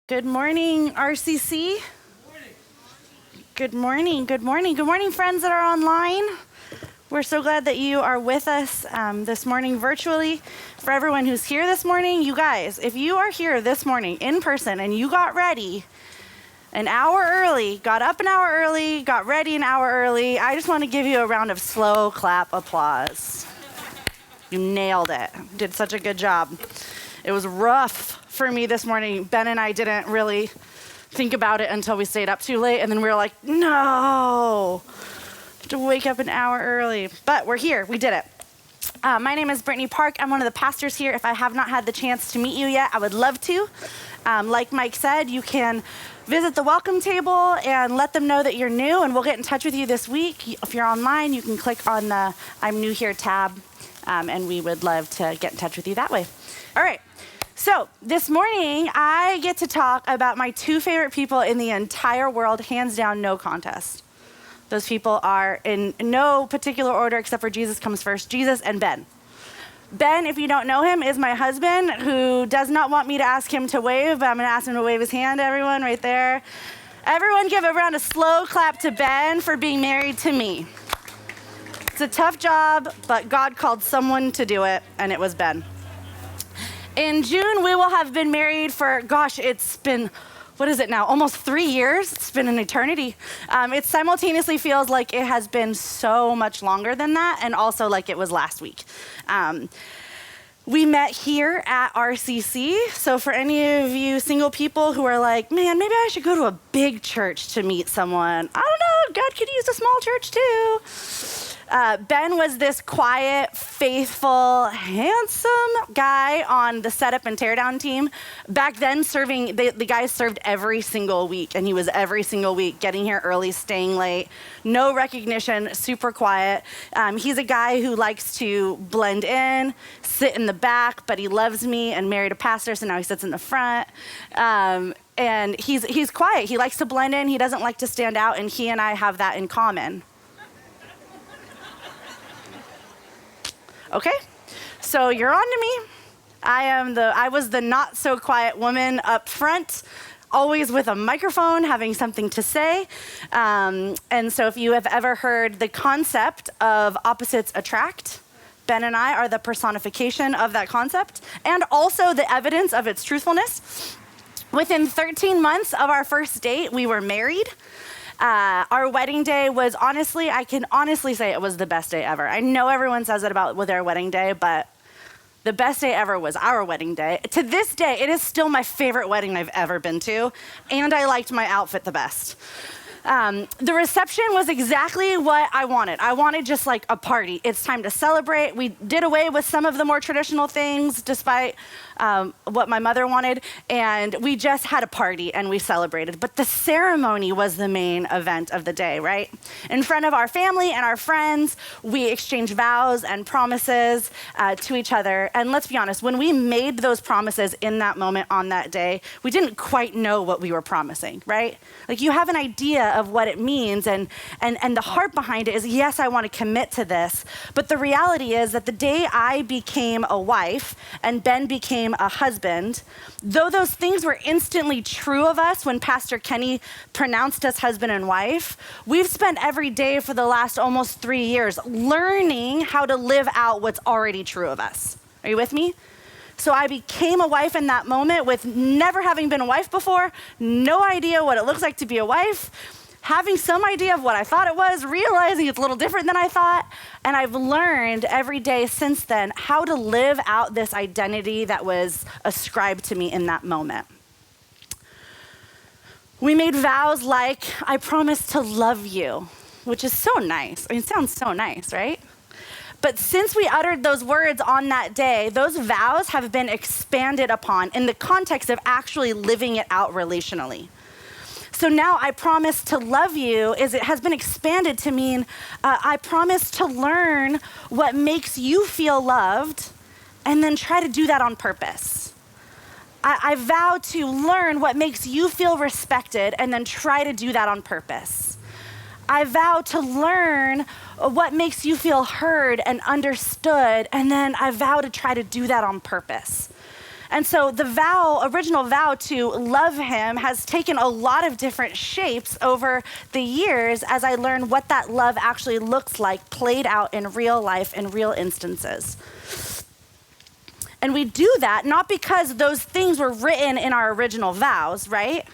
Good morning, RCC. Good morning, good morning. Good morning, friends that are online. We're so glad that you are with us this morning virtually. For everyone who's here this morning, you guys, if you are here this morning in person and you got ready an hour early, got up an hour early, got ready an hour early, I just want to give you a round of slow clap applause. You nailed it. Did such a good job. It was rough for me this morning. Ben and I didn't really think about it until we stayed up too late, and then we were like, no, to wake up an hour early. But we're here. We did it. My name is Brittany Park. I'm one of the pastors here. If I have not had the chance to meet you yet, I would love to. Like Mike said, you can visit the welcome table and let them know that you're new, and we'll get in touch with you this week. If you're online, you can click on the I'm New Here tab, and we would love to get in touch with you that way. All right. So this morning, I get to talk about my two favorite people in the entire world, hands down, no contest. Those people are in no particular order except for Jesus comes first, Jesus and Ben. Ben, if you don't know him, is my husband who does not want me to ask him to wave, but I'm going to ask him to wave his hand, everyone, right there. Everyone give a round of slow clap to Ben for being married to me. It's a tough job, but God called someone to do it, and it was Ben. In June, we will have been married for, it's been, what is it now? Almost 3 years. It's been an eternity. It simultaneously feels like it has been so much longer than that, and also like it was last week. We met here at RCC. So for any of you single people who are like, man, maybe I should go to a big church to meet someone. I don't know, God could use a small church too. Ben was this quiet, faithful, handsome guy on the setup and teardown team. Back then, serving, the guys served every single week, and he was every single week getting here early, staying late, no recognition, super quiet. He's a guy who likes to blend in, sit in the back, but he loves me and married a pastor, so now he sits in the front. And he's quiet. He likes to blend in. He doesn't like to stand out, and he and I have that in common. Okay, so you're on to me. I was the not so quiet woman up front, always with a microphone, having something to say. And so if you have ever heard the concept of opposites attract, Ben and I are the personification of that concept, and also the evidence of its truthfulness. Within 13 months of our first date, we were married. Our wedding day was I can honestly say it was the best day ever. I know everyone says it with their wedding day, but the best day ever was our wedding day. To this day, it is still my favorite wedding I've ever been to, and I liked my outfit the best. The reception was exactly what I wanted. I wanted just like a party. It's time to celebrate. We did away with some of the more traditional things, despite what my mother wanted, and we just had a party and we celebrated. But the ceremony was the main event of the day, right? In front of our family and our friends, we exchanged vows and promises to each other. And let's be honest, when we made those promises in that moment on that day, we didn't quite know what we were promising, right? Like you have an idea of what it means, and the heart behind it is, yes, I want to commit to this, but the reality is that the day I became a wife and Ben became a husband, though those things were instantly true of us when Pastor Kenny pronounced us husband and wife, we've spent every day for the last almost 3 years learning how to live out what's already true of us. Are you with me? So I became a wife in that moment with never having been a wife before, no idea what it looks like to be a wife, having some idea of what I thought it was, realizing it's a little different than I thought, and I've learned every day since then how to live out this identity that was ascribed to me in that moment. We made vows like, I promise to love you, which is so nice. I mean, it sounds so nice, right? But since we uttered those words on that day, those vows have been expanded upon in the context of actually living it out relationally. So now I promise to love you it has been expanded to mean I promise to learn what makes you feel loved and then try to do that on purpose. I vow to learn what makes you feel respected and then try to do that on purpose. I vow to learn what makes you feel heard and understood, and then I vow to try to do that on purpose. And so the original vow to love him has taken a lot of different shapes over the years as I learn what that love actually looks like played out in real life in real instances. And we do that not because those things were written in our original vows, right?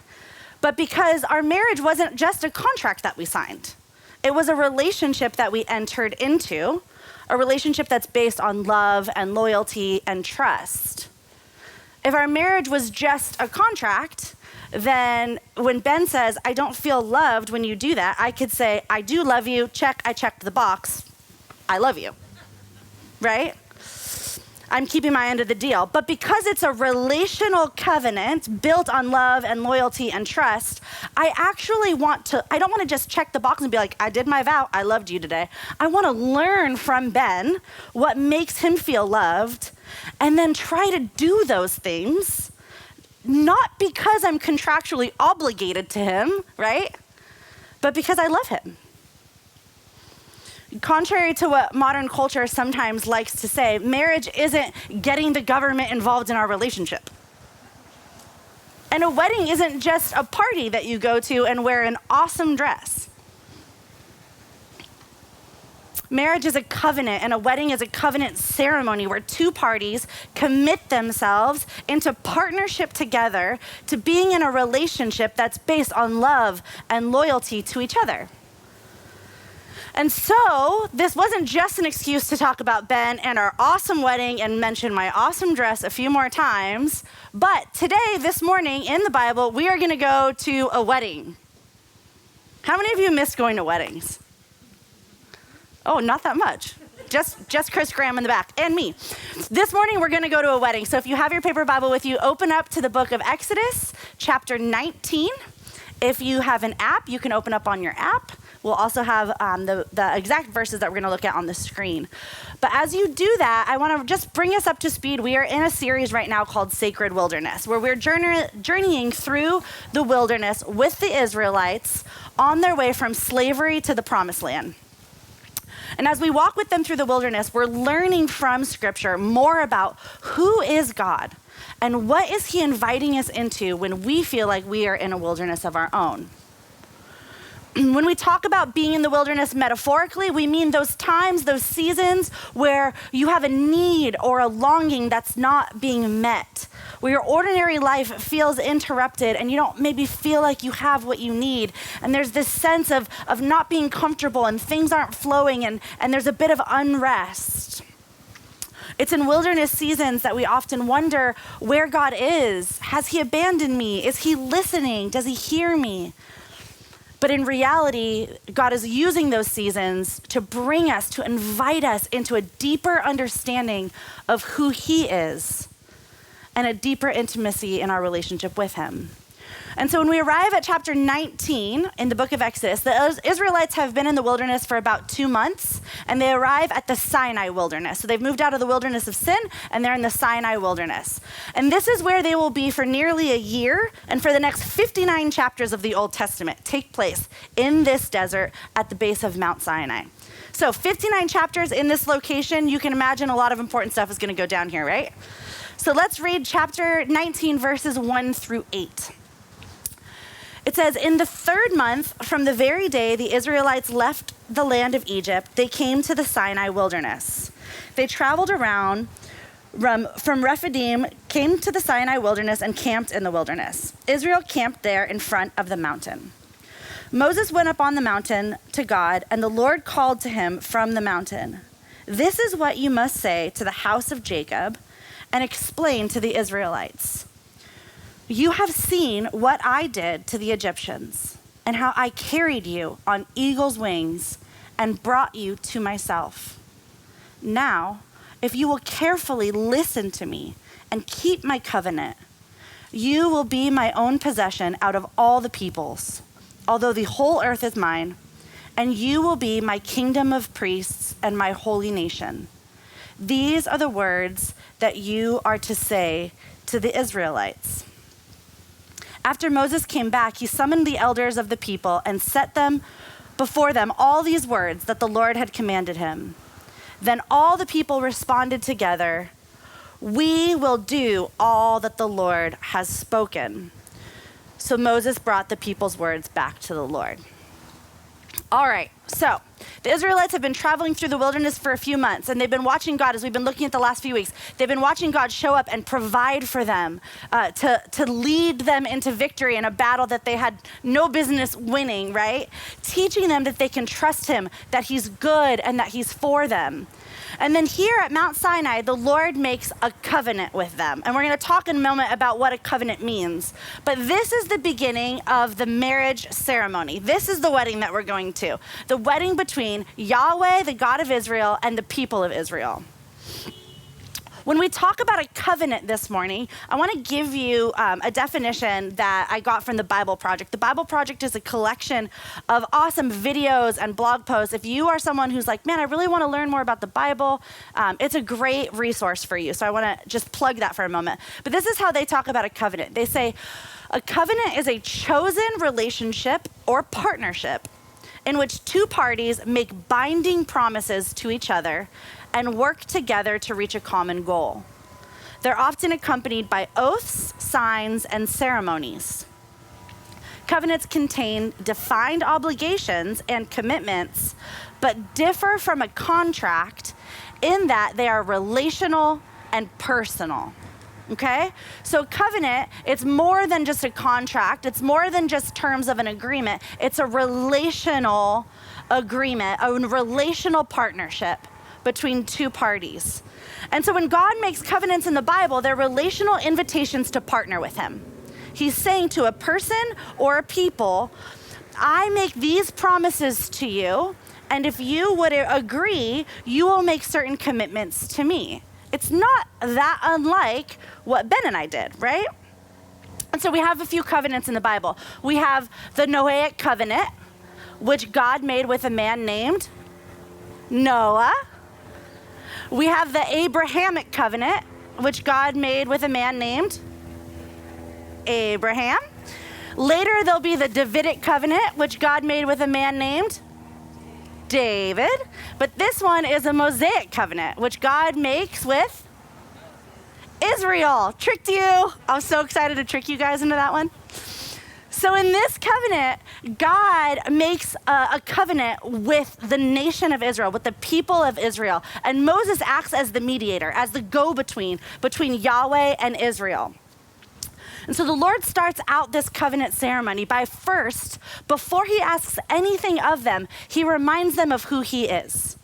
But because our marriage wasn't just a contract that we signed. It was a relationship that we entered into, a relationship that's based on love and loyalty and trust. If our marriage was just a contract, then when Ben says, I don't feel loved when you do that, I could say, I do love you, check, I checked the box, I love you, right? I'm keeping my end of the deal. But because it's a relational covenant built on love and loyalty and trust, I don't want to just check the box and be like, I did my vow, I loved you today. I want to learn from Ben what makes him feel loved and then try to do those things, not because I'm contractually obligated to him, right? But because I love him. Contrary to what modern culture sometimes likes to say, marriage isn't getting the government involved in our relationship. And a wedding isn't just a party that you go to and wear an awesome dress. Marriage is a covenant, and a wedding is a covenant ceremony where two parties commit themselves into partnership together to being in a relationship that's based on love and loyalty to each other. And so this wasn't just an excuse to talk about Ben and our awesome wedding and mention my awesome dress a few more times, but today, this morning in the Bible, we are going to go to a wedding. How many of you missed going to weddings? Oh, not that much. Just Chris Graham in the back, and me. This morning, we're going to go to a wedding. So if you have your paper Bible with you, open up to the book of Exodus, chapter 19. If you have an app, you can open up on your app. We'll also have the exact verses that we're going to look at on the screen. But as you do that, I want to just bring us up to speed. We are in a series right now called Sacred Wilderness, where we're journeying through the wilderness with the Israelites on their way from slavery to the Promised Land. And as we walk with them through the wilderness, we're learning from Scripture more about who is God and what is he inviting us into when we feel like we are in a wilderness of our own. When we talk about being in the wilderness metaphorically, we mean those times, those seasons where you have a need or a longing that's not being met, where your ordinary life feels interrupted and you don't maybe feel like you have what you need. And there's this sense of not being comfortable and things aren't flowing and there's a bit of unrest. It's in wilderness seasons that we often wonder where God is. Has he abandoned me? Is he listening? Does he hear me? But in reality, God is using those seasons to bring us, to invite us into a deeper understanding of who he is and a deeper intimacy in our relationship with him. And so when we arrive at chapter 19 in the book of Exodus, the Israelites have been in the wilderness for about 2 months, and they arrive at the Sinai wilderness. So they've moved out of the wilderness of sin, and they're in the Sinai wilderness. And this is where they will be for nearly a year, and for the next 59 chapters of the Old Testament take place in this desert at the base of Mount Sinai. So 59 chapters in this location. You can imagine a lot of important stuff is going to go down here, right? So let's read chapter 19, verses 1 through 8. It says, in the 3rd month, from the very day the Israelites left the land of Egypt, they came to the Sinai wilderness. They traveled around from Rephidim, came to the Sinai wilderness, and camped in the wilderness. Israel camped there in front of the mountain. Moses went up on the mountain to God, and the Lord called to him from the mountain. This is what you must say to the house of Jacob and explain to the Israelites. You have seen what I did to the Egyptians and how I carried you on eagle's wings and brought you to myself. Now, if you will carefully listen to me and keep my covenant, you will be my own possession out of all the peoples, although the whole earth is mine, and you will be my kingdom of priests and my holy nation. These are the words that you are to say to the Israelites. After Moses came back, he summoned the elders of the people and set them before them all these words that the Lord had commanded him. Then all the people responded together, We will do all that the Lord has spoken. So Moses brought the people's words back to the Lord. All right, so the Israelites have been traveling through the wilderness for a few months, and they've been watching God, as we've been looking at the last few weeks, they've been watching God show up and provide for them, to lead them into victory in a battle that they had no business winning, right? Teaching them that they can trust him, that he's good, and that he's for them. And then here at Mount Sinai, the Lord makes a covenant with them. And we're going to talk in a moment about what a covenant means. But this is the beginning of the marriage ceremony. This is the wedding that we're going to. The wedding between Yahweh, the God of Israel, and the people of Israel. When we talk about a covenant this morning, I want to give you a definition that I got from the Bible Project. The Bible Project is a collection of awesome videos and blog posts. If you are someone who's like, man, I really want to learn more about the Bible, it's a great resource for you. So I want to just plug that for a moment. But this is how they talk about a covenant. They say, a covenant is a chosen relationship or partnership in which two parties make binding promises to each other and work together to reach a common goal. They're often accompanied by oaths, signs, and ceremonies. Covenants contain defined obligations and commitments, but differ from a contract in that they are relational and personal. Okay? So covenant, it's more than just a contract. It's more than just terms of an agreement. It's a relational agreement, a relational partnership between two parties. And so when God makes covenants in the Bible, they're relational invitations to partner with him. He's saying to a person or a people, I make these promises to you, and if you would agree, you will make certain commitments to me. It's not that unlike what Ben and I did, right? And so we have a few covenants in the Bible. We have the Noahic covenant, which God made with a man named Noah. We have the Abrahamic covenant, which God made with a man named Abraham. Later, there'll be the Davidic covenant, which God made with a man named David. But this one is a Mosaic covenant, which God makes with Israel. Tricked you. I'm so excited to trick you guys into that one. So in this covenant, God makes a covenant with the nation of Israel, with the people of Israel. And Moses acts as the mediator, as the go-between between Yahweh and Israel. And so the Lord starts out this covenant ceremony by first, before he asks anything of them, he reminds them of who he is.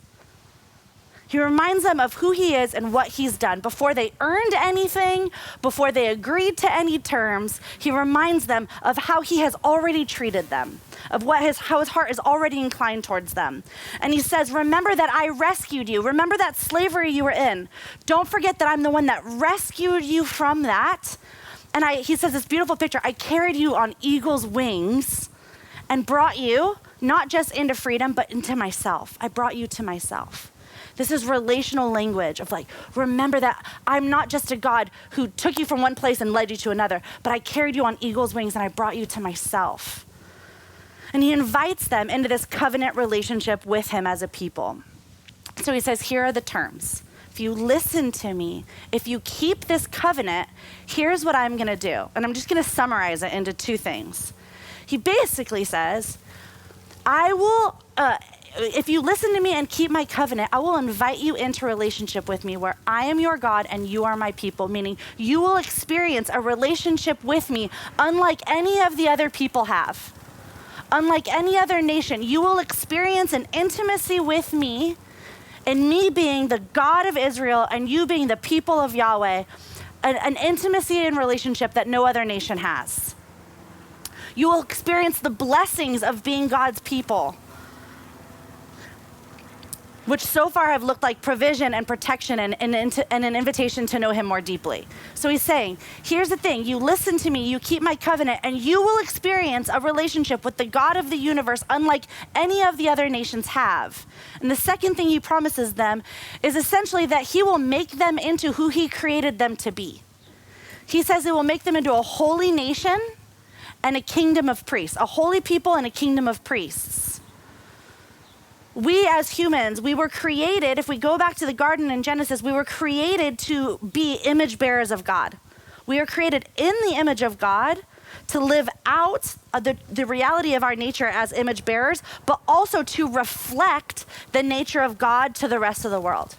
He reminds them of who he is and what he's done. Before they earned anything, before they agreed to any terms, he reminds them of how he has already treated them, of how his heart is already inclined towards them. And he says, remember that I rescued you. Remember that slavery you were in. Don't forget that I'm the one that rescued you from that. And he says this beautiful picture, I carried you on eagle's wings and brought you not just into freedom, but into myself. I brought you to myself. This is relational language of like, remember that I'm not just a God who took you from one place and led you to another, but I carried you on eagle's wings and I brought you to myself. And he invites them into this covenant relationship with him as a people. So he says, here are the terms. If you listen to me, if you keep this covenant, here's what I'm going to do. And I'm just going to summarize it into two things. He basically says, if you listen to me and keep my covenant, I will invite you into relationship with me where I am your God and you are my people, meaning you will experience a relationship with me unlike any of the other people have. Unlike any other nation, you will experience an intimacy with me and me being the God of Israel and you being the people of Yahweh, an intimacy and relationship that no other nation has. You will experience the blessings of being God's people, which so far have looked like provision and protection and an invitation to know him more deeply. So he's saying, here's the thing, you listen to me, you keep my covenant, and you will experience a relationship with the God of the universe unlike any of the other nations have. And the second thing he promises them is essentially that he will make them into who he created them to be. He says it will make them into a holy nation and a kingdom of priests, a holy people and a kingdom of priests. We as humans, we were created, if we go back to the garden in Genesis, we were created to be image bearers of God. We are created in the image of God to live out the reality of our nature as image bearers, but also to reflect the nature of God to the rest of the world.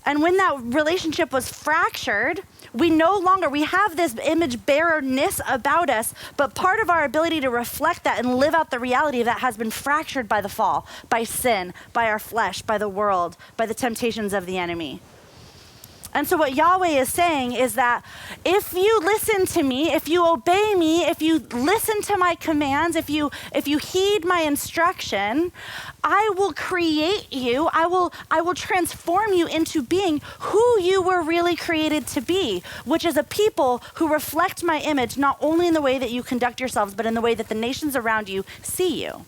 And when that relationship was fractured, we have this image bearerness about us, but part of our ability to reflect that and live out the reality of that has been fractured by the fall, by sin, by our flesh, by the world, by the temptations of the enemy. And so what Yahweh is saying is that if you listen to me, if you obey me, if you listen to my commands, if you heed my instruction, I will create you. I will transform you into being who you were really created to be, which is a people who reflect my image, not only in the way that you conduct yourselves, but in the way that the nations around you see you.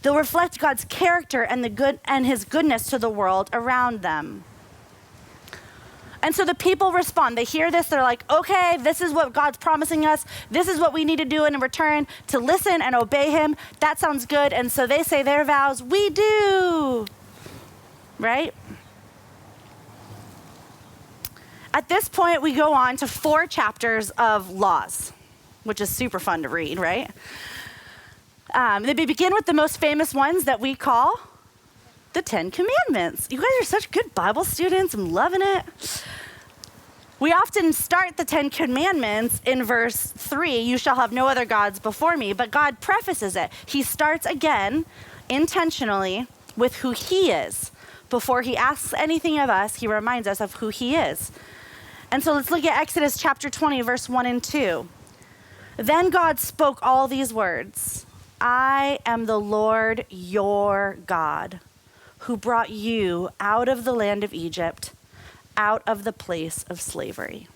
They'll reflect God's character and his goodness to the world around them. And so the people respond. They hear this. They're like, okay, this is what God's promising us. This is what we need to do in return to listen and obey him. That sounds good. And so they say their vows. We do. Right? At this point, we go on to 4 chapters of laws, which is super fun to read, right? They begin with the most famous ones that we call the 10 Commandments. You guys are such good Bible students. I'm loving it. We often start the 10 Commandments in verse 3, you shall have no other gods before me, but God prefaces it. He starts again, intentionally, with who he is. Before he asks anything of us, he reminds us of who he is. And so let's look at Exodus chapter 20, verse 1 and 2. Then God spoke all these words, I am the Lord your God, who brought you out of the land of Egypt, out of the place of slavery.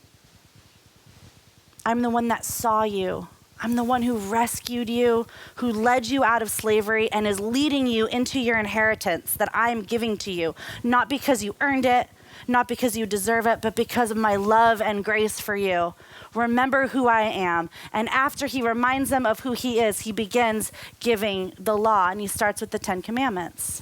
I'm the one that saw you. I'm the one who rescued you, who led you out of slavery and is leading you into your inheritance that I am giving to you, not because you earned it, not because you deserve it, but because of my love and grace for you. Remember who I am. And after he reminds them of who he is, he begins giving the law, and he starts with the 10 Commandments.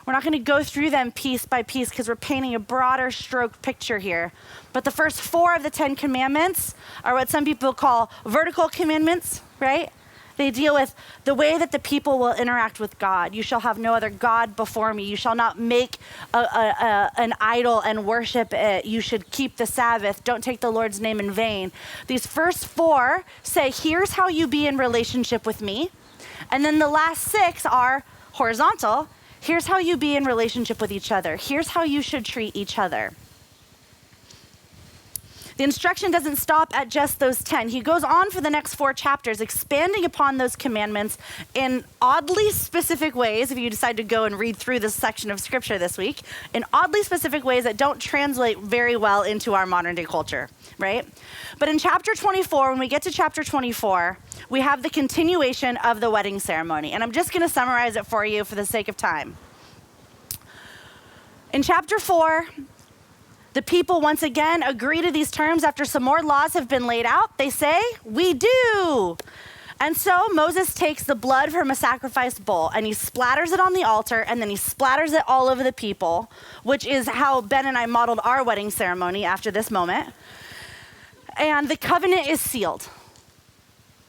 We're not going to go through them piece by piece because we're painting a broader stroke picture here. But the first 4 of the 10 Commandments are what some people call vertical commandments, right? They deal with the way that the people will interact with God. You shall have no other God before me. You shall not make an idol and worship it. You should keep the Sabbath. Don't take the Lord's name in vain. These first 4 say, here's how you be in relationship with me. And then the last 6 are horizontal. Here's how you be in relationship with each other. Here's how you should treat each other. The instruction doesn't stop at just those 10. He goes on for the next 4 chapters, expanding upon those commandments in oddly specific ways, if you decide to go and read through this section of scripture this week, in oddly specific ways that don't translate very well into our modern day culture, right? But in chapter 24, when we get to chapter 24, we have the continuation of the wedding ceremony. And I'm just going to summarize it for you for the sake of time. In chapter 4, the people once again agree to these terms after some more laws have been laid out. They say, we do. And so Moses takes the blood from a sacrificed bull and he splatters it on the altar, and then he splatters it all over the people, which is how Ben and I modeled our wedding ceremony after this moment. And the covenant is sealed.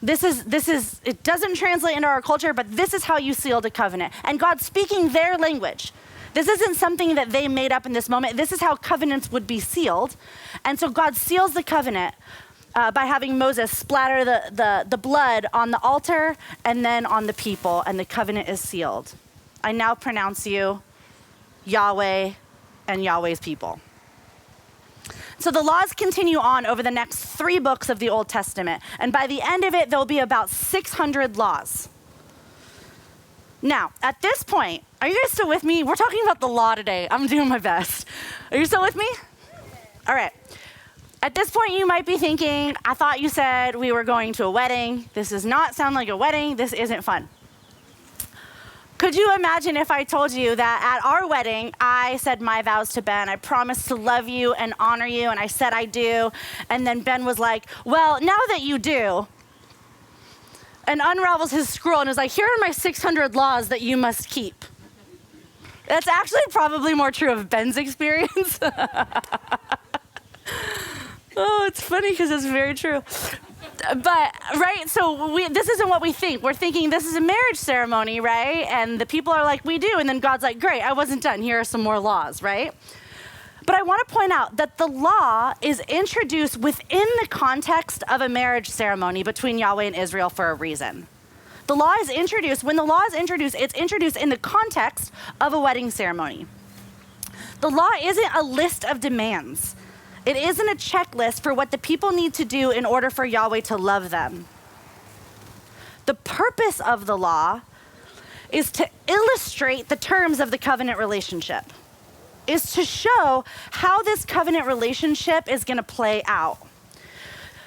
This is, it doesn't translate into our culture, but this is how you sealed a covenant. And God's speaking their language. This isn't something that they made up in this moment. This is how covenants would be sealed. And so God seals the covenant by having Moses splatter the blood on the altar and then on the people, and the covenant is sealed. I now pronounce you Yahweh and Yahweh's people. So the laws continue on over the next 3 books of the Old Testament. And by the end of it, there'll be about 600 laws. Now, at this point, are you guys still with me? We're talking about the law today. I'm doing my best. Are you still with me? All right. At this point, you might be thinking, I thought you said we were going to a wedding. This does not sound like a wedding. This isn't fun. Could you imagine if I told you that at our wedding, I said my vows to Ben. I promised to love you and honor you, and I said I do. And then Ben was like, well, now that you do, and unravels his scroll and is like, here are my 600 laws that you must keep. That's actually probably more true of Ben's experience. Oh, it's funny because it's very true. But, right, so this isn't what we think. We're thinking this is a marriage ceremony, right? And the people are like, we do. And then God's like, great, I wasn't done. Here are some more laws, right? But I want to point out that the law is introduced within the context of a marriage ceremony between Yahweh and Israel for a reason. The law is introduced, when the law is introduced, it's introduced in the context of a wedding ceremony. The law isn't a list of demands. It isn't a checklist for what the people need to do in order for Yahweh to love them. The purpose of the law is to illustrate the terms of the covenant relationship, is to show how this covenant relationship is going to play out.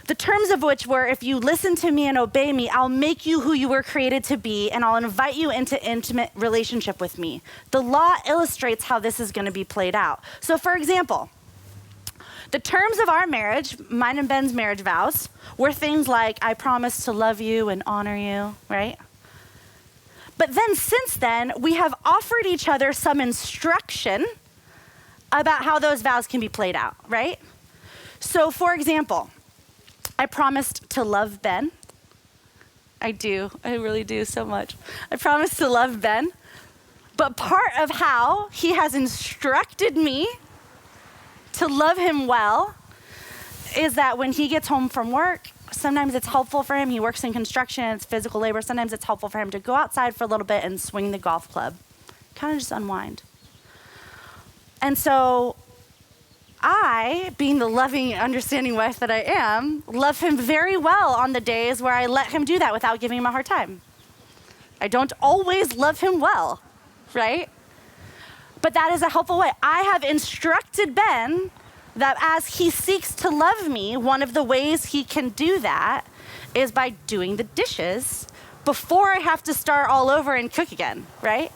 The terms of which were, if you listen to me and obey me, I'll make you who you were created to be, and I'll invite you into intimate relationship with me. The law illustrates how this is going to be played out. So for example, the terms of our marriage, mine and Ben's marriage vows, were things like, I promise to love you and honor you, right? But then since then, we have offered each other some instruction about how those vows can be played out, right? So for example, I promised to love Ben. I really do so much. I promised to love Ben. But part of how he has instructed me to love him well is that when he gets home from work, sometimes it's helpful for him. He works in construction, it's physical labor. Sometimes it's helpful for him to go outside for a little bit and swing the golf club, kind of just unwind. And so I, being the loving, understanding wife that I am, love him very well on the days where I let him do that without giving him a hard time. I don't always love him well, right? But that is a helpful way. I have instructed Ben that as he seeks to love me, one of the ways he can do that is by doing the dishes before I have to start all over and cook again, right?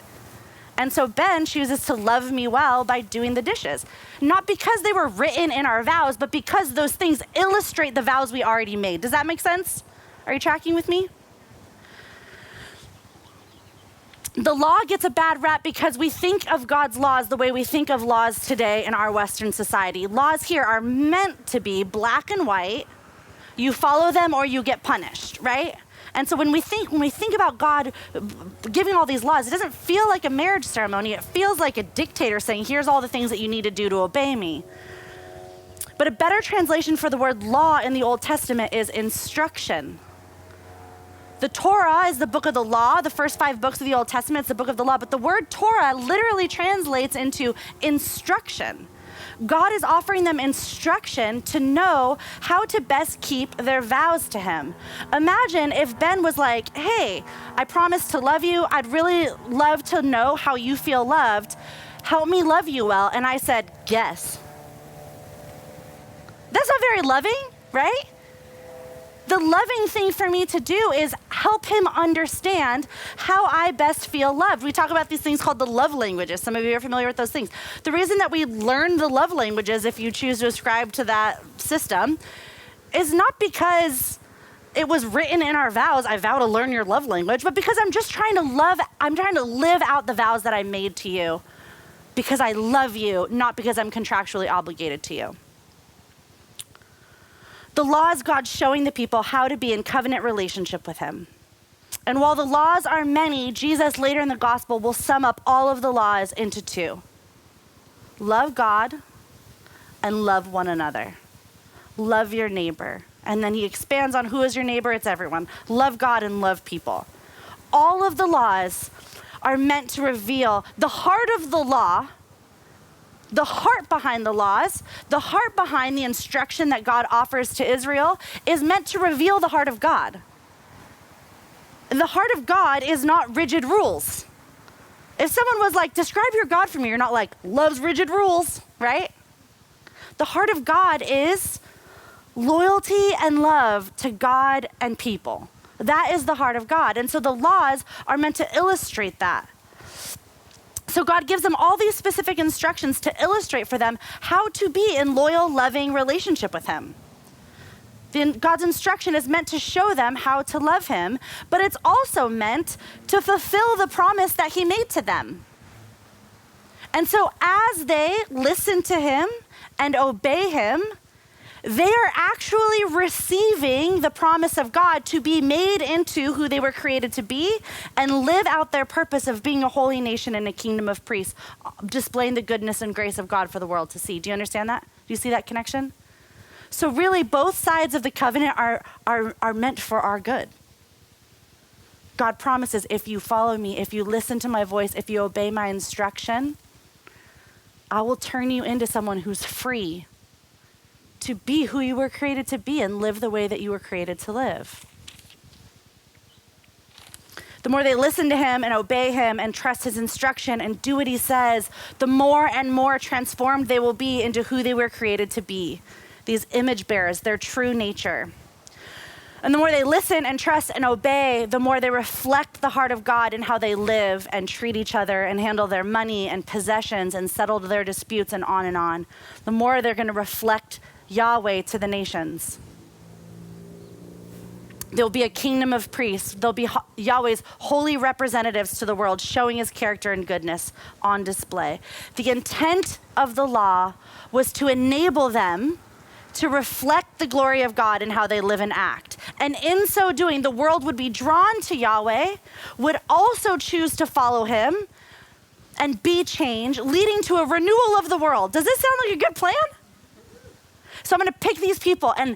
And so Ben chooses to love me well by doing the dishes. Not because they were written in our vows, but because those things illustrate the vows we already made. Does that make sense? Are you tracking with me? The law gets a bad rap because we think of God's laws the way we think of laws today in our Western society. Laws here are meant to be black and white. You follow them or you get punished, right? And so when we think about God giving all these laws, it doesn't feel like a marriage ceremony. It feels like a dictator saying, here's all the things that you need to do to obey me. But a better translation for the word law in the Old Testament is instruction. The Torah is the book of the law. The first 5 books of the Old Testament is the book of the law. But the word Torah literally translates into instruction. God is offering them instruction to know how to best keep their vows to him. Imagine if Ben was like, hey, I promise to love you. I'd really love to know how you feel loved. Help me love you well. And I said, yes. That's not very loving, right? The loving thing for me to do is help him understand how I best feel loved. We talk about these things called the love languages. Some of you are familiar with those things. The reason that we learn the love languages, if you choose to ascribe to that system, is not because it was written in our vows, I vow to learn your love language, but because I'm trying to live out the vows that I made to you because I love you, not because I'm contractually obligated to you. The law is God showing the people how to be in covenant relationship with him. And while the laws are many, Jesus later in the gospel will sum up all of the laws into 2. Love God and love one another. Love your neighbor. And then he expands on who is your neighbor? It's everyone. Love God and love people. All of the laws are meant to reveal the heart of the law, the heart behind the laws, the heart behind the instruction that God offers to Israel is meant to reveal the heart of God. And the heart of God is not rigid rules. If someone was like, describe your God for me, you're not like, loves rigid rules, right? The heart of God is loyalty and love to God and people. That is the heart of God. And so the laws are meant to illustrate that. So God gives them all these specific instructions to illustrate for them how to be in loyal, loving relationship with him. God's instruction is meant to show them how to love him, but it's also meant to fulfill the promise that he made to them. And so as they listen to him and obey him, they are actually receiving the promise of God to be made into who they were created to be and live out their purpose of being a holy nation and a kingdom of priests, displaying the goodness and grace of God for the world to see. Do you understand that? Do you see that connection? So really, both sides of the covenant are meant for our good. God promises, if you follow me, if you listen to my voice, if you obey my instruction, I will turn you into someone who's free to be who you were created to be and live the way that you were created to live. The more they listen to him and obey him and trust his instruction and do what he says, the more and more transformed they will be into who they were created to be, these image bearers, their true nature. And the more they listen and trust and obey, the more they reflect the heart of God in how they live and treat each other and handle their money and possessions and settle their disputes and on and on. The more they're going to reflect Yahweh to the nations. There'll be a kingdom of priests. There'll be Yahweh's holy representatives to the world, showing his character and goodness on display. The intent of the law was to enable them to reflect the glory of God in how they live and act. And in so doing, the world would be drawn to Yahweh, would also choose to follow him and be changed, leading to a renewal of the world. Does this sound like a good plan? So I'm going to pick these people and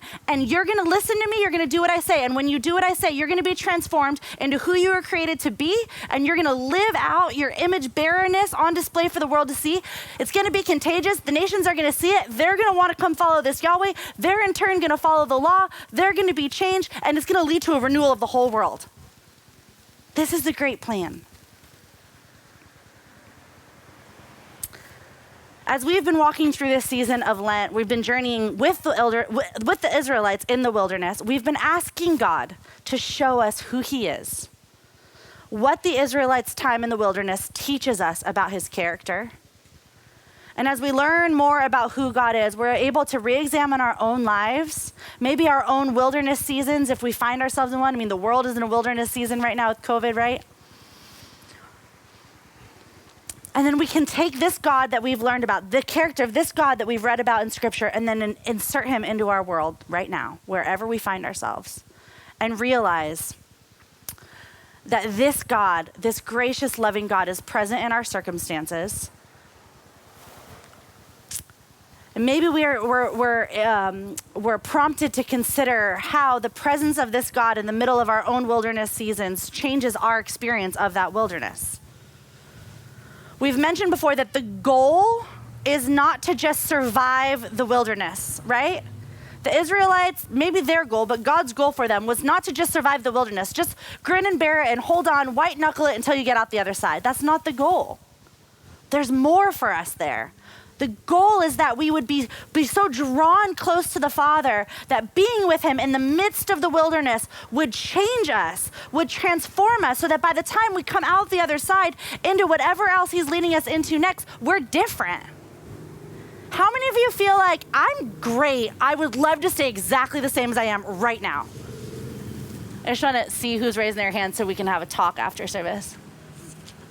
you're going to listen to me. You're going to do what I say. And when you do what I say, you're going to be transformed into who you were created to be. And you're going to live out your image bearerness on display for the world to see. It's going to be contagious. The nations are going to see it. They're going to want to come follow this Yahweh. They're in turn going to follow the law. They're going to be changed. And it's going to lead to a renewal of the whole world. This is the great plan. As we've been walking through this season of Lent, we've been journeying with the Israelites in the wilderness. We've been asking God to show us who he is, what the Israelites' time in the wilderness teaches us about his character. And as we learn more about who God is, we're able to re-examine our own lives, maybe our own wilderness seasons if we find ourselves in one. I mean, the world is in a wilderness season right now with COVID, right? And then we can take this God that we've learned about, the character of this God that we've read about in Scripture, and then insert him into our world right now, wherever we find ourselves, and realize that this God, this gracious, loving God, is present in our circumstances. And maybe we're prompted to consider how the presence of this God in the middle of our own wilderness seasons changes our experience of that wilderness. We've mentioned before that the goal is not to just survive the wilderness, right? The Israelites, maybe their goal, but God's goal for them was not to just survive the wilderness. Just grin and bear it and hold on, white knuckle it until you get out the other side. That's not the goal. There's more for us there. The goal is that we would be so drawn close to the Father that being with him in the midst of the wilderness would change us, would transform us, so that by the time we come out the other side into whatever else he's leading us into next, we're different. How many of you feel like, I'm great, I would love to stay exactly the same as I am right now? I just want to see who's raising their hand so we can have a talk after service.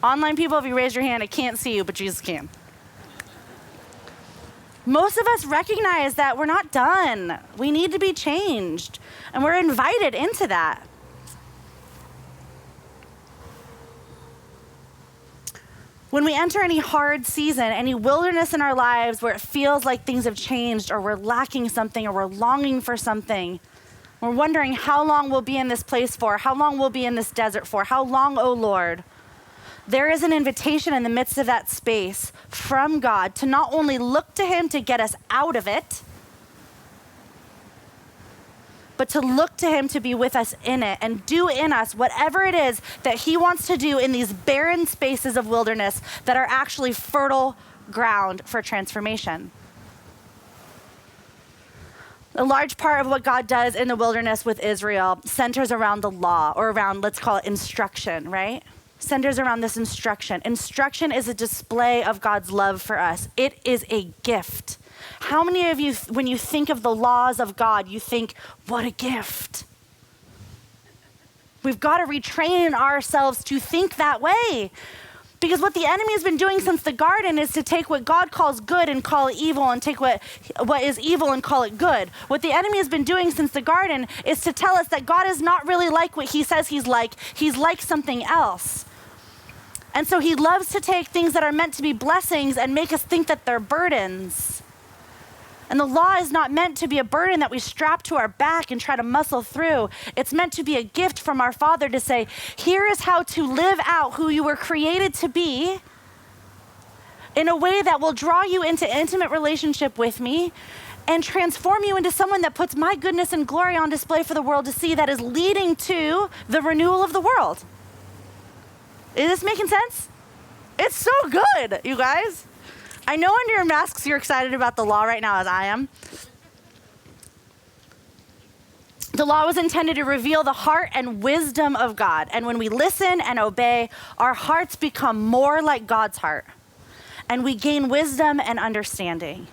Online people, if you raise your hand, I can't see you, but Jesus can. Most of us recognize that we're not done. We need to be changed, and we're invited into that. When we enter any hard season, any wilderness in our lives where it feels like things have changed, or we're lacking something, or we're longing for something, we're wondering how long we'll be in this place for, how long we'll be in this desert for, how long, oh Lord? There is an invitation in the midst of that space from God to not only look to him to get us out of it, but to look to him to be with us in it and do in us whatever it is that he wants to do in these barren spaces of wilderness that are actually fertile ground for transformation. A large part of what God does in the wilderness with Israel centers around the law, or around, let's call it instruction, right? Centers around this instruction. Instruction is a display of God's love for us. It is a gift. How many of you, when you think of the laws of God, you think, what a gift? We've got to retrain ourselves to think that way. Because what the enemy has been doing since the garden is to take what God calls good and call it evil, and take what is evil and call it good. What the enemy has been doing since the garden is to tell us that God is not really like what he says he's like something else. And so he loves to take things that are meant to be blessings and make us think that they're burdens. And the law is not meant to be a burden that we strap to our back and try to muscle through. It's meant to be a gift from our Father to say, here is how to live out who you were created to be in a way that will draw you into intimate relationship with me and transform you into someone that puts my goodness and glory on display for the world to see, that is leading to the renewal of the world. Is this making sense? It's so good, you guys. I know under your masks you're excited about the law right now, as I am. The law was intended to reveal the heart and wisdom of God. And when we listen and obey, our hearts become more like God's heart. And we gain wisdom and understanding.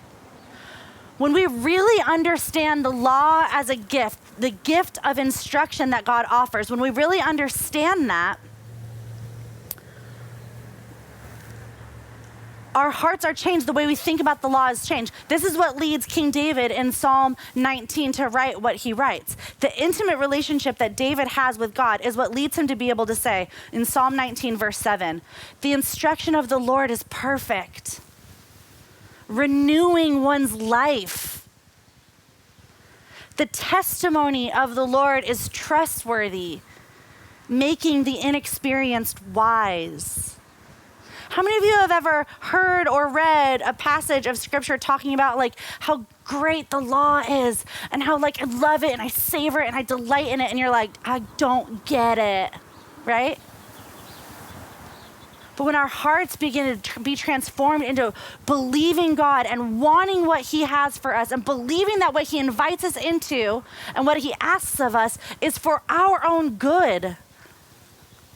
When we really understand the law as a gift, the gift of instruction that God offers, when we really understand that, our hearts are changed. The way we think about the law is changed. This is what leads King David in Psalm 19 to write what he writes. The intimate relationship that David has with God is what leads him to be able to say in Psalm 19, verse 7, the instruction of the Lord is perfect, renewing one's life. The testimony of the Lord is trustworthy, making the inexperienced wise. How many of you have ever heard or read a passage of scripture talking about like how great the law is and how like I love it and I savor it and I delight in it, and you're like, I don't get it, right? But when our hearts begin to be transformed into believing God and wanting what he has for us and believing that what he invites us into and what he asks of us is for our own good,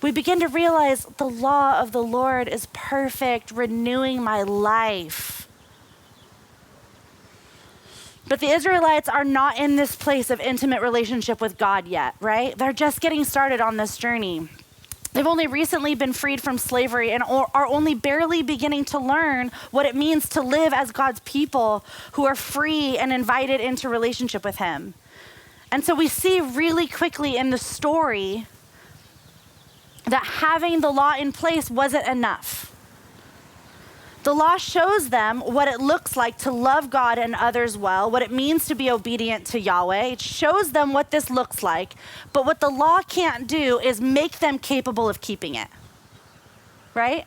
we begin to realize the law of the Lord is perfect, renewing my life. But the Israelites are not in this place of intimate relationship with God yet, right? They're just getting started on this journey. They've only recently been freed from slavery and are only barely beginning to learn what it means to live as God's people who are free and invited into relationship with him. And so we see really quickly in the story that having the law in place wasn't enough. The law shows them what it looks like to love God and others well, what it means to be obedient to Yahweh. It shows them what this looks like, but what the law can't do is make them capable of keeping it, right?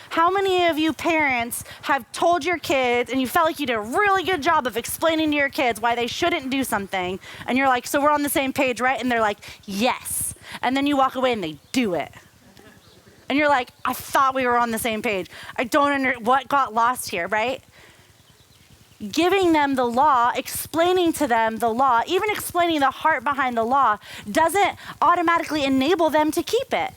How many of you parents have told your kids and you felt like you did a really good job of explaining to your kids why they shouldn't do something, and you're like, so we're on the same page, right? And they're like, yes. And then you walk away and they do it. And you're like, I thought we were on the same page. I don't what got lost here, right? Giving them the law, explaining to them the law, even explaining the heart behind the law doesn't automatically enable them to keep it.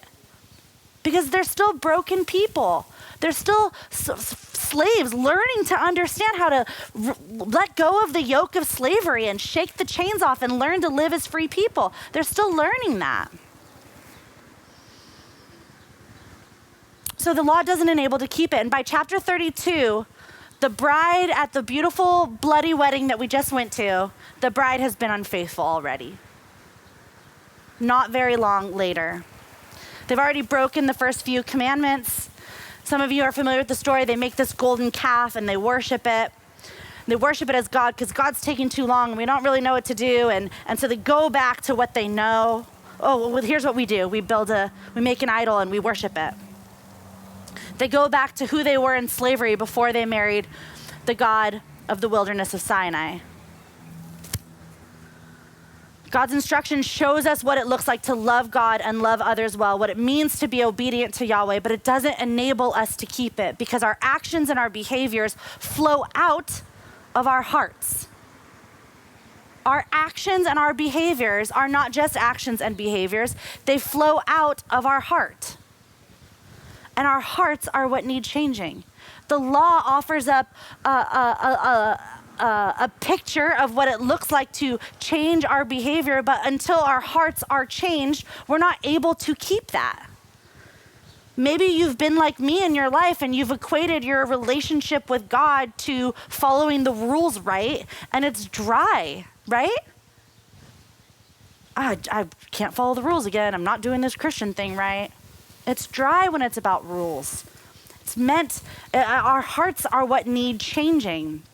Because they're still broken people. They're still slaves learning to understand how to let go of the yoke of slavery and shake the chains off and learn to live as free people. They're still learning that. So the law doesn't enable to keep it. And by chapter 32, the bride at the beautiful bloody wedding that we just went to, the bride has been unfaithful already. Not very long later. They've already broken the first few commandments. Some of you are familiar with the story. They make this golden calf and they worship it. They worship it as God because God's taking too long and we don't really know what to do. And so they go back to what they know. Oh, well, here's what we do. We make an idol and we worship it. They go back to who they were in slavery before they married the God of the wilderness of Sinai. God's instruction shows us what it looks like to love God and love others well, what it means to be obedient to Yahweh, but it doesn't enable us to keep it because our actions and our behaviors flow out of our hearts. Our actions and our behaviors are not just actions and behaviors, they flow out of our heart. And our hearts are what need changing. The law offers up a picture of what it looks like to change our behavior, but until our hearts are changed, we're not able to keep that. Maybe you've been like me in your life and you've equated your relationship with God to following the rules right, and it's dry, right? I can't follow the rules again. I'm not doing this Christian thing right. It's dry when it's about rules. It's meant, our hearts are what need changing.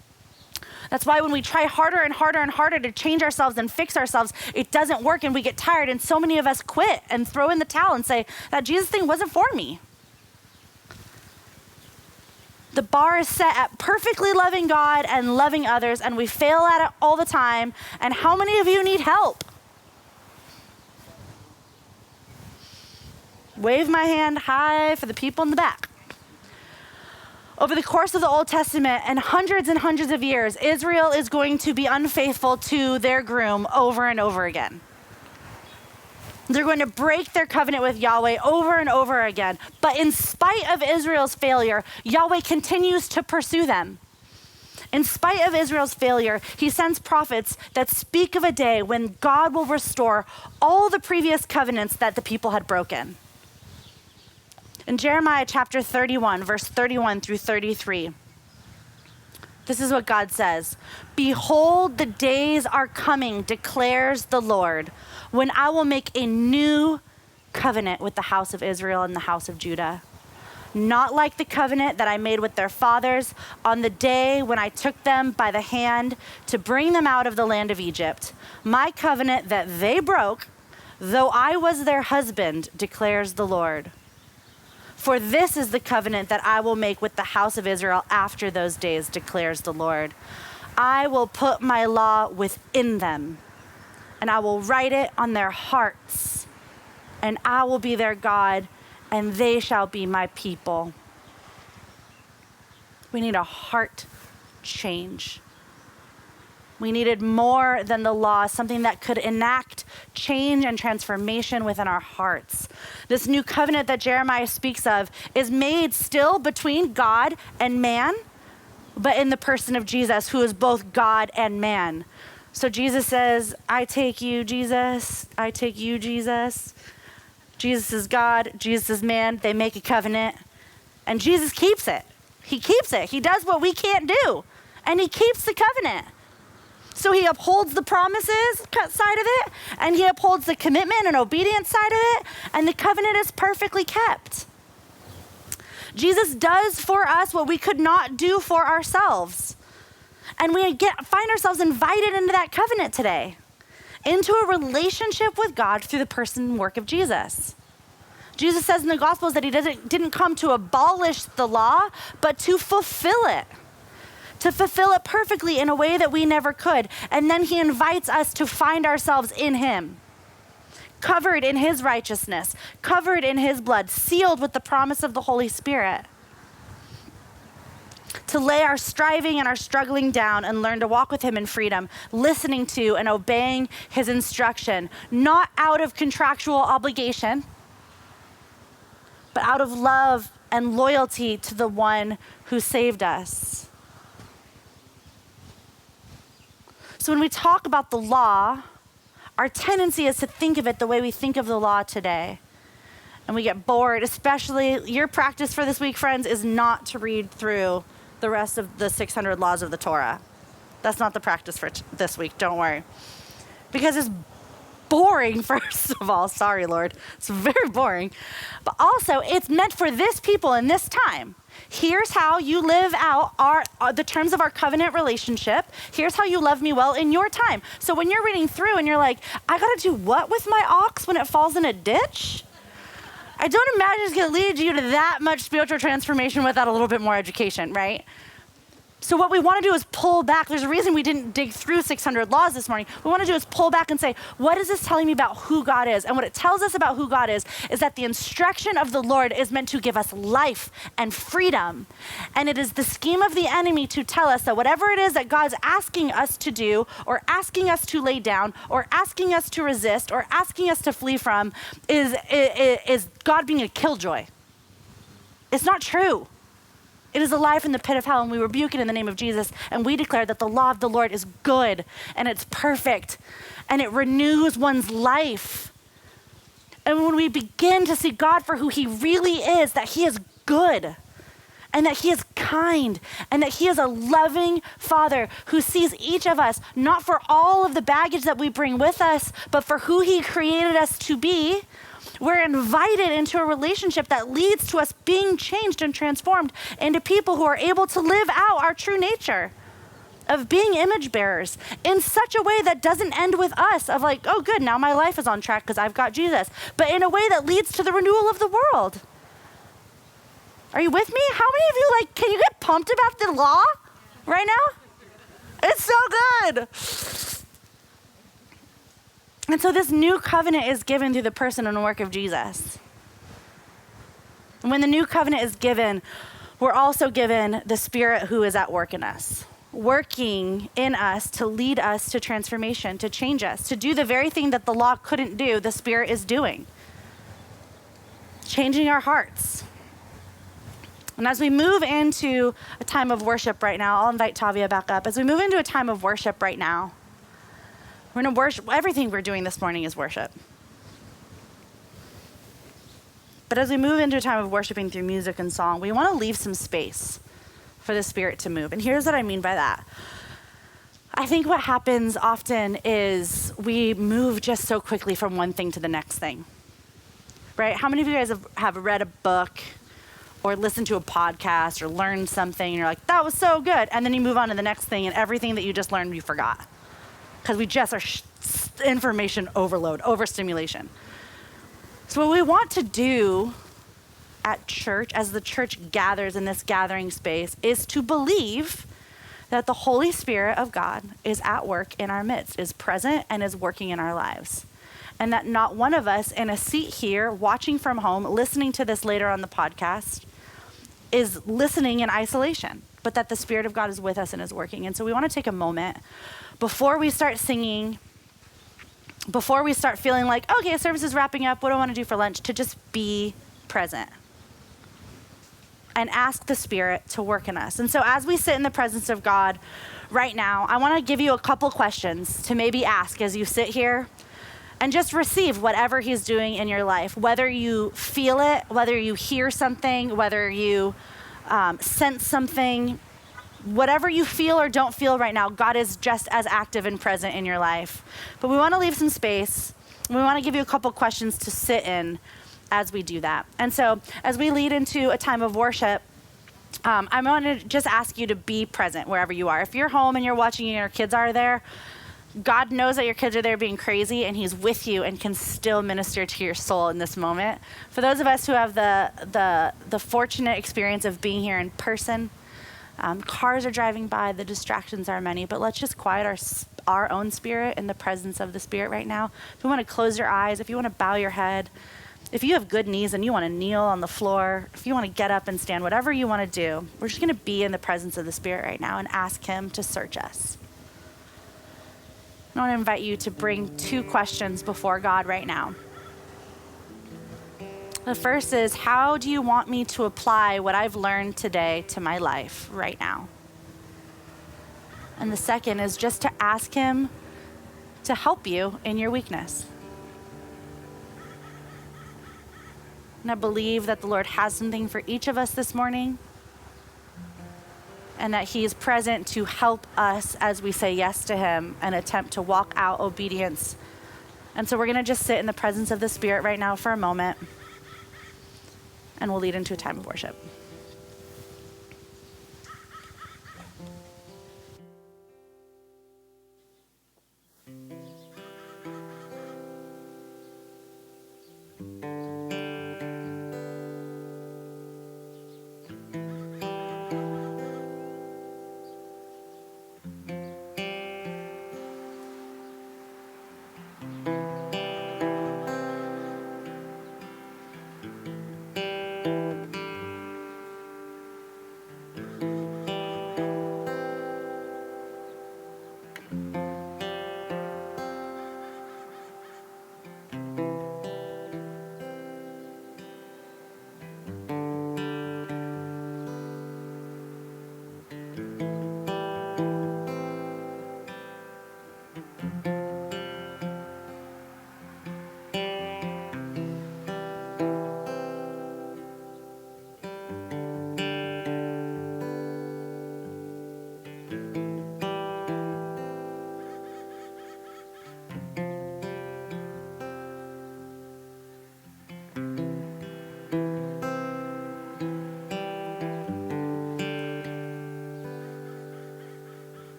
That's why when we try harder and harder and harder to change ourselves and fix ourselves, it doesn't work and we get tired, and so many of us quit and throw in the towel and say, that Jesus thing wasn't for me. The bar is set at perfectly loving God and loving others, and we fail at it all the time. And how many of you need help? Wave my hand high for the people in the back. Over the course of the Old Testament and hundreds of years, Israel is going to be unfaithful to their groom over and over again. They're going to break their covenant with Yahweh over and over again. But in spite of Israel's failure, Yahweh continues to pursue them. In spite of Israel's failure, he sends prophets that speak of a day when God will restore all the previous covenants that the people had broken. In Jeremiah chapter 31, verse 31 through 33, this is what God says. Behold, the days are coming, declares the Lord, when I will make a new covenant with the house of Israel and the house of Judah. Not like the covenant that I made with their fathers on the day when I took them by the hand to bring them out of the land of Egypt. My covenant that they broke, though I was their husband, declares the Lord. For this is the covenant that I will make with the house of Israel after those days, declares the Lord. I will put my law within them, and I will write it on their hearts, and I will be their God, and they shall be my people. We need a heart change. We needed more than the law, something that could enact change and transformation within our hearts. This new covenant that Jeremiah speaks of is made still between God and man, but in the person of Jesus, who is both God and man. So Jesus says, I take you, Jesus. I take you, Jesus. Jesus is God. Jesus is man. They make a covenant. And Jesus keeps it. He keeps it. He does what we can't do. And he keeps the covenant. So he upholds the promises side of it, and he upholds the commitment and obedience side of it, and the covenant is perfectly kept. Jesus does for us what we could not do for ourselves. And we find ourselves invited into that covenant today, into a relationship with God through the person and work of Jesus. Jesus says in the Gospels that he didn't come to abolish the law, but to fulfill it. To fulfill it perfectly in a way that we never could. And then he invites us to find ourselves in him, covered in his righteousness, covered in his blood, sealed with the promise of the Holy Spirit. To lay our striving and our struggling down and learn to walk with him in freedom, listening to and obeying his instruction, not out of contractual obligation, but out of love and loyalty to the one who saved us. So when we talk about the law, our tendency is to think of it the way we think of the law today. And we get bored, especially your practice for this week, friends, is not to read through the rest of the 600 laws of the Torah. That's not the practice for this week, don't worry. Because it's boring, first of all. Sorry, Lord. It's very boring. But also, it's meant for this people in this time. Here's how you live out the terms of our covenant relationship. Here's how you love me well in your time. So when you're reading through and you're like, I gotta do what with my ox when it falls in a ditch? I don't imagine it's gonna lead you to that much spiritual transformation without a little bit more education, right? So what we want to do is pull back. There's a reason we didn't dig through 600 laws this morning. What we want to do is pull back and say, what is this telling me about who God is? And what it tells us about who God is that the instruction of the Lord is meant to give us life and freedom. And it is the scheme of the enemy to tell us that whatever it is that God's asking us to do, or asking us to lay down, or asking us to resist, or asking us to flee from, is God being a killjoy. It's not true. It is alive from the pit of hell, and we rebuke it in the name of Jesus, and we declare that the law of the Lord is good, and it's perfect, and it renews one's life. And when we begin to see God for who he really is, that he is good, and that he is kind, and that he is a loving father who sees each of us, not for all of the baggage that we bring with us, but for who he created us to be, we're invited into a relationship that leads to us being changed and transformed into people who are able to live out our true nature of being image bearers in such a way that doesn't end with us of like, oh good, now my life is on track because I've got Jesus, but in a way that leads to the renewal of the world. Are you with me? How many of you can you get pumped about the law right now? It's so good. And so this new covenant is given through the person and work of Jesus. And when the new covenant is given, we're also given the Spirit who is at work in us, working in us to lead us to transformation, to change us, to do the very thing that the law couldn't do, the Spirit is doing, changing our hearts. And as we move into a time of worship right now, I'll invite Tavia back up. As we move into a time of worship right now, we're going to worship. Everything we're doing this morning is worship. But as we move into a time of worshiping through music and song, we want to leave some space for the Spirit to move. And here's what I mean by that. I think what happens often is we move just so quickly from one thing to the next thing, right? How many of you guys have read a book or listened to a podcast or learned something and you're like, that was so good. And then you move on to the next thing and everything that you just learned, you forgot. Because we just are information overload, overstimulation. So what we want to do at church, as the church gathers in this gathering space, is to believe that the Holy Spirit of God is at work in our midst, is present and is working in our lives. And that not one of us in a seat here, watching from home, listening to this later on the podcast, is listening in isolation, but that the Spirit of God is with us and is working. And so we want to take a moment before we start singing, before we start feeling like, okay, service is wrapping up, what do I want to do for lunch? To just be present and ask the Spirit to work in us. And so as we sit in the presence of God right now, I want to give you a couple questions to maybe ask as you sit here and just receive whatever he's doing in your life, whether you feel it, whether you hear something, whether you sense something, whatever you feel or don't feel right now, God is just as active and present in your life. But we want to leave some space. We want to give you a couple questions to sit in as we do that. And so as we lead into a time of worship, I want to just ask you to be present wherever you are. If you're home and you're watching and your kids are there, God knows that your kids are there being crazy and he's with you and can still minister to your soul in this moment. For those of us who have the fortunate experience of being here in person, cars are driving by, the distractions are many, but let's just quiet our own spirit in the presence of the Spirit right now. If you want to close your eyes, if you want to bow your head, if you have good knees and you want to kneel on the floor, if you want to get up and stand, whatever you want to do, we're just going to be in the presence of the Spirit right now and ask him to search us. I want to invite you to bring 2 questions before God right now. The first is, how do you want me to apply what I've learned today to my life right now? And the second is just to ask him to help you in your weakness. And I believe that the Lord has something for each of us this morning, and that he is present to help us as we say yes to him and attempt to walk out obedience. And so we're going to just sit in the presence of the Spirit right now for a moment, and we'll lead into a time of worship.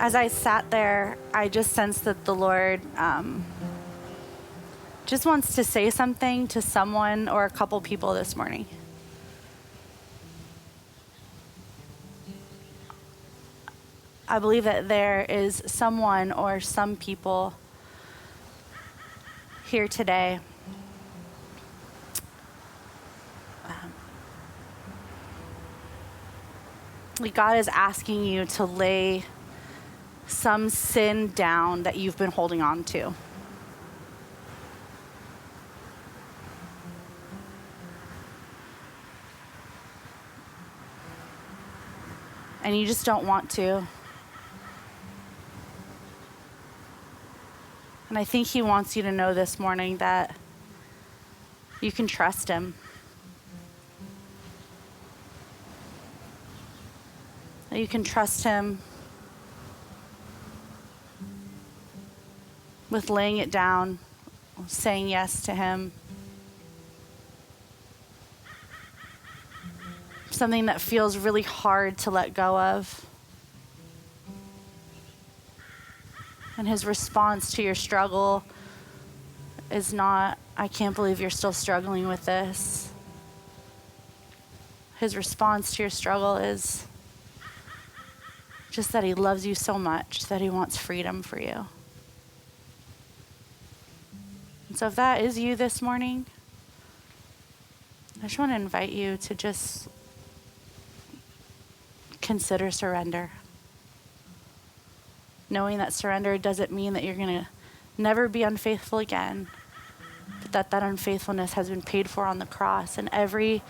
As I sat there, I just sensed that the Lord just wants to say something to someone or a couple people this morning. I believe that there is someone or some people here today God is asking you to lay some sin down that you've been holding on to. And you just don't want to. And I think he wants you to know this morning that you can trust him. That you can trust him with laying it down, saying yes to him. Something that feels really hard to let go of. And his response to your struggle is not, I can't believe you're still struggling with this. His response to your struggle is just that he loves you so much that he wants freedom for you. And so if that is you this morning, I just want to invite you to just consider surrender. Knowing that surrender doesn't mean that you're going to never be unfaithful again, but that unfaithfulness has been paid for on the cross. And every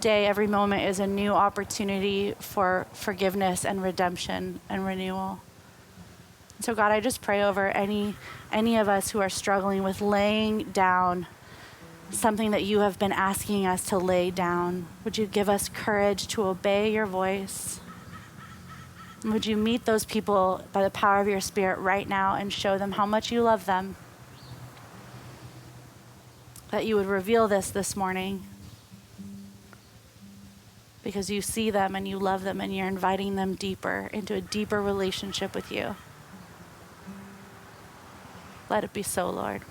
day, every moment is a new opportunity for forgiveness and redemption and renewal. So God, I just pray over any of us who are struggling with laying down something that you have been asking us to lay down. Would you give us courage to obey your voice? And would you meet those people by the power of your Spirit right now and show them how much you love them? That you would reveal this morning because you see them and you love them and you're inviting them deeper into a deeper relationship with you. Let it be so, Lord.